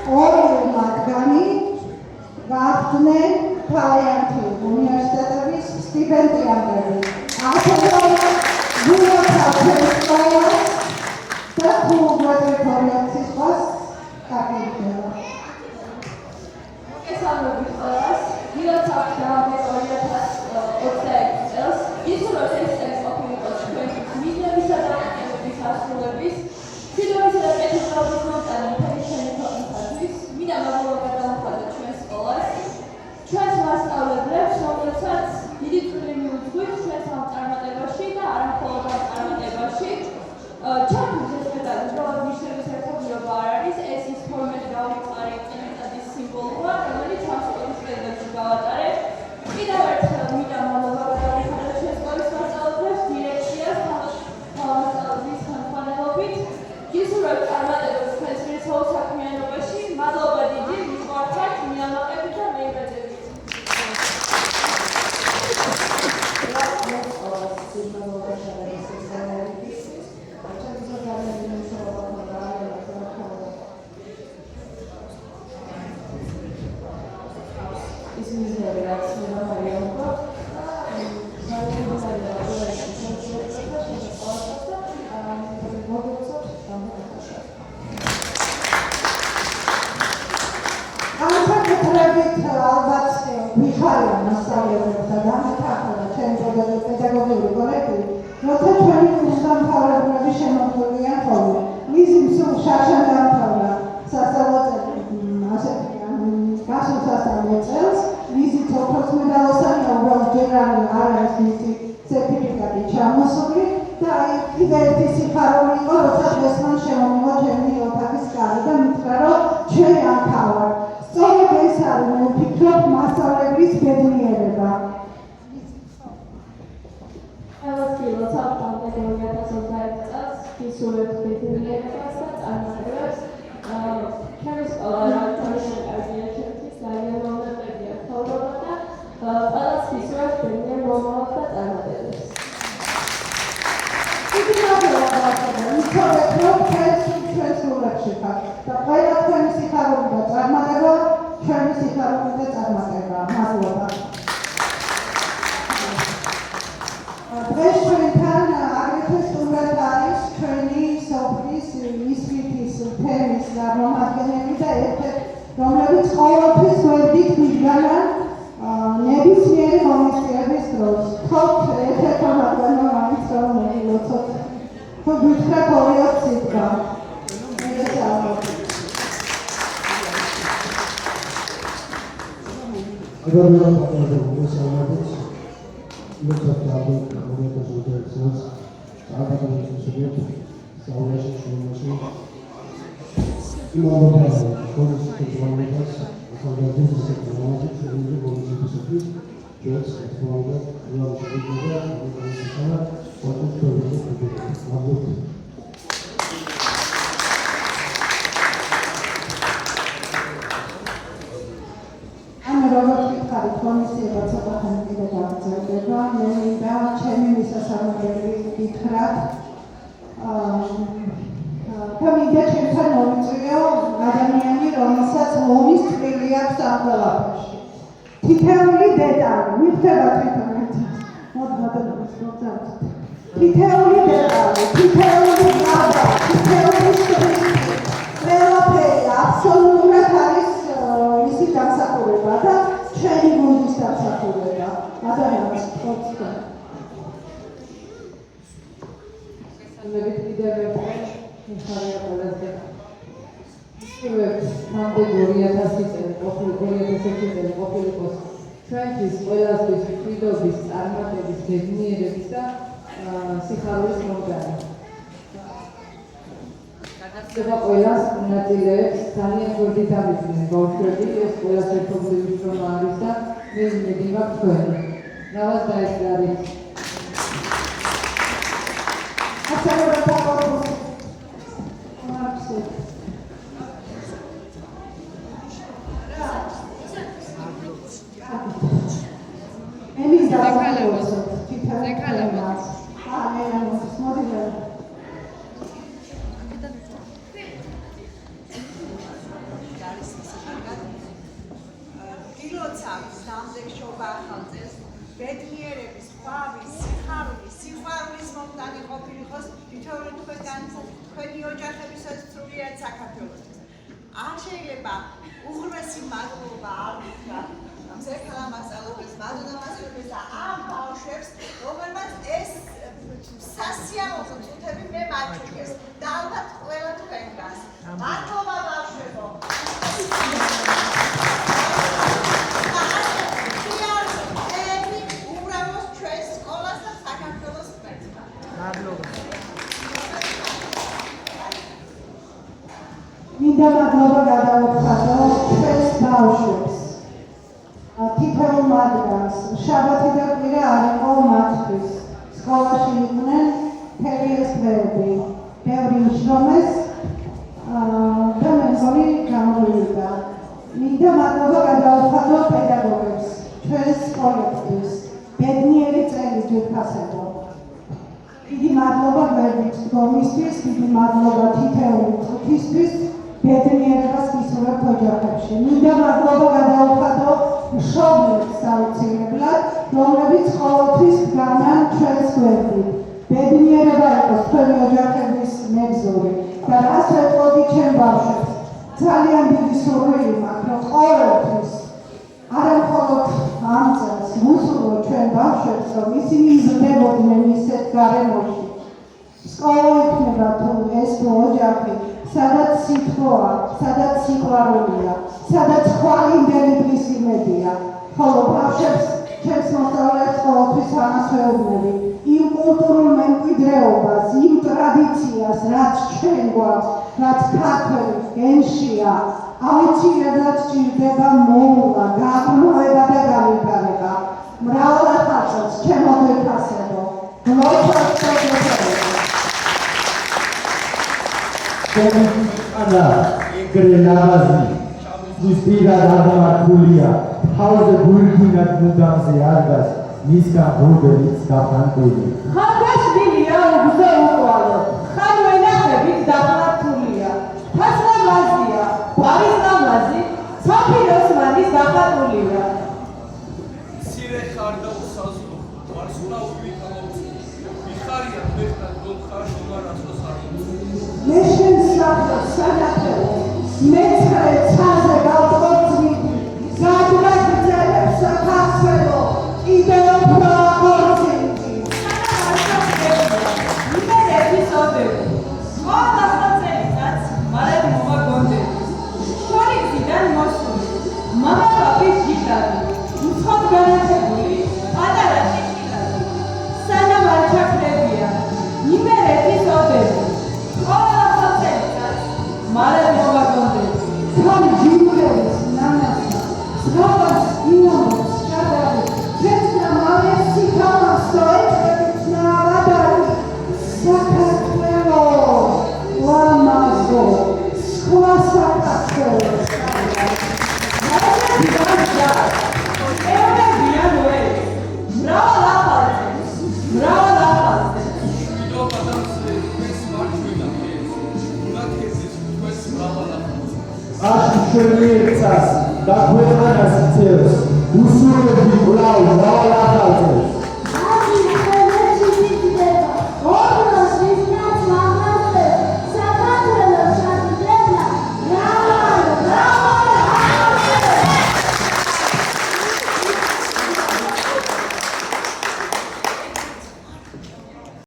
ორი მათგანი გახდნენ თავიანთი უნივერსიტეტების სტიპენდიანტები. ასევე გულოთავს და ქულუგვეთრი პროექტის ყავს გაკეთდება. მოგესალმებით ყველას. გულოთავს დაამტკიცა 2021 წელს ისურვებთ ეს ყოფილიყო ჩვენი მიზნებისა და მოტივების ასრულების მშვიდობისა და კეთილდღეობის მომტანი მთელი ჩვენი ქვეყნისათვის. მინდა მადლობა გადავუხადოთ ჩვენ სკოლას, ჩვენს მასწავლებლებს, რომლებსაც დიდი წვლილი მიუძღვით ჩვენს ამ წარმატებაში და არა მხოლოდ ამ წარმატებაში. ჩემთვის ეს მეტად უბრალოდ ნიშნების ერთობლიობა არ არის, ეს ის ფორმები გავიწყარე ინტერნეტის სიმბოლოა, რომელიც ამ სკოლის კედელში გავატარებ. კიდევ ერთხელ მინდა მადლობა გადავუხადოთ ჩვენ სკოლის მასწავლებლებს, დირექციას, თავმასწავლებლის ხელმძღვანელობით. გისურვებთ წარმატებებს თქვენს ღირსეულ საქმიანობაში. მადლობა დიდი, მიყვარხართ, მიამაყებით და მეიბაძებით. პედაგოგიური კოლექტივი, როცა ჩვენი კურსდამთავრებულები შემოგვიყვანიან ხოლმე. მისი შარშან დაამთავრა სასწავლო გასულ სასწავლო წელს, ვიზით ოქროს მედალოსანი უბრალოდ ჯერ არ არის მისი სერტიფიკატი ჩამოსული და კიდევ ერთი სიხარული იყო, როცა დღეს მან შემომიღო ჩემი ოთახის კარი და მითხრა, რომ ჩვენ ამთავრ. სწორედ ეს არის, მე ვფიქრობ, მასწავლებლის ბედნიერება. გილოცავთ ამ 2021 წელს გისურვებთ ბედნიერებას და წარმატებებს. ჩემი სკოლა რაიონის კარგია ჩემთვის, ძალიან მომეწონია ცხოვრება და ყველას გისურვებთ ბედნიერ მომავალს და წარმატებებს. დიდი მადლობა ვიცოდეთ, რომ ჩვენს სულებში ხართ და ყველა თქვენი სიხარული და წარმატება ჩვენი სიხარული და წარმატება. მადლობა. დღეს ჩვენთან აგრეთვე სტუმრად არის ჩვენი სოფლის ისრეთის თემის წარმომადგენელი და ერთ-ერთი, რომლებიც ყოველთვის ვერდით მიდგანან ნებისმიერი ღონისძიების დროს. ვთქვათ ერთ-ერთმა მათგანმა მაინც რომ მოგილოცოთ. თუ გითხრათ ორი სიტყვა. ღონისძიება ცოტა ხანი კიდე გაგრძელდება. მე მინდა ჩემი მისასალმებელი გითხრათ და მინდა ჩემთან მოვიწვიო ადამიანი, რომელსაც ლომის წვლილი აქვს ამ ყველაფერში. თითეული დეტალი, მივხვდება თვითონ თითეული დეტალი, თითეული კადრ, თითეული შრიფტი, ყველაფერი აბსოლუტურად არის ისი დამსახურება და ჩვენი გუნდის დამსახურება. ადამიანს ხოცდა. მოგესალმებით კიდევ ერთხელ, მიხარია ყველაზე. ისურვებთ ნამდვილ 2000 წელი, 2001 წელი ყოფილიყოს ჩვენთვის ყველასთვის მშვიდობის, წარმატების, ბედნიერების და სიხარულის მომგანი. გადაცემა ყველას მონაწილეებს ძალიან გვერდით ამიძვნენ ბავშვები, ეს ყველას ერთობლივი შრომა არის და მე იმედი მაქვს თქვენი. ნავას დაესწრებით. იყოს თითოეული თქვენი ოჯახებისაც სრულიად საქართველოსთვის. არ შეიძლება უღრმესი მადლობა არ ვთქვა ამ ზექალა მასწავლებელს, მადლობა მასწავლებელს და ამ ბავშვებს, რომელმაც ეს სასიამოვნო წუთები მე მაჩვენეს და ალბათ ყველა თქვენგანს. მადლობა ბავშვებო! მინდა მადლობა გადავუხადო ჩვენს ბავშვებს. თითოეულ მათგანს შაბათი და კვირა არ იყო მათთვის. სკოლაში იყვნენ მთელი ეს დღეები. ბევრი იშრომეს და მე მგონი გამოვიდა. მინდა მადლობა გადავუხადო პედაგოგებს, ჩვენს სკოლებისთვის. ბედნიერი წელი ჯერხასებო. დიდი მადლობა გვერდით დგომისთვის, დიდი მადლობა თითოეული წუთისთვის. ბედნიერებას გისურვებთ ოჯახებში. მინდა მადლობა გადავუხადო მშობლებს აუცილებლად, რომლებიც ყოველთვის დგანან ჩვენს გვერდით. ბედნიერება იყოს თქვენი ოჯახების მეგზური და რას ვეტყოდი ჩემ ბავშვებს. ძალიან დიდი სურვილი მაქვს, რომ ყოველთვის არა მხოლოდ ამ წელს ვუსურვო ჩვენ ბავშვებს, რომ ისინი იზრდებოდნენ ისეთ გარემოში. სკოლა იქნება თუ ეს თუ ოჯახი, სადაც სითხოვა, სადაც სიყვარულია, სადაც ხვალინდელი დღის იმედია, ხოლო ბავშვებს ჩემს მოსწავლეებს ყოველთვის ამას ვეუბნები, იმ კულტურულ მემკვიდრეობას, იმ ტრადიციას, რაც ჩვენ გვაქვს, რაც ქართველის გენშია, აუცილებლად სჭირდება მოვლა, გაღრმავება და განვითარება. მრავალ ახალწელს ჩემო გვეფასებო, გლოცავთ და გვეფასებო. Ana, egre navazi, uspira radamatulia, hauze burkinat mudamze argas, niska burgerits gafantuli. ხარდაშვილია უგზო უყვალო, ხან ვენახებით დახატულია. ფასლამაზია, ბარისლამაზი, საფიროს მანის დახატულია. მცირე ხარ და უსაზღრო, ვარსკვლავ ვითამოწი. მიხარია მეხნად გონხარ მომარასოს არიმოწი. მე შენ საფრთხეს სანახელო, მეცხრე ცაზე გავწყვეტი, გადმაგრძელებს საქართველო, კიდევ უფრო აღორძინდი. იმერ ეპიზოდები. სკოლა სახელწელსაც მარად მომაგონდები. შორიგზიდან მოსული, მამა პაპის ჟიტარი, უცხოდ განათებული, პატარა შიშილადი. სანამ არ ჩაქრებია, იმერ ეპიზოდები. სკოლა სახელწელსაც მარად მომაგონდები. თან ჯიმლების ნანასა, ზღავს ინომოს შადარი, ძეცნა მალე სითამასო ეთებით ნავადარი. საქართველო, ლამაზო, სხვა საქართველო. Ashishweretsas, da ქვეყანას იწევს, უსურვებდი კვლავ მრავალ ახალწელს.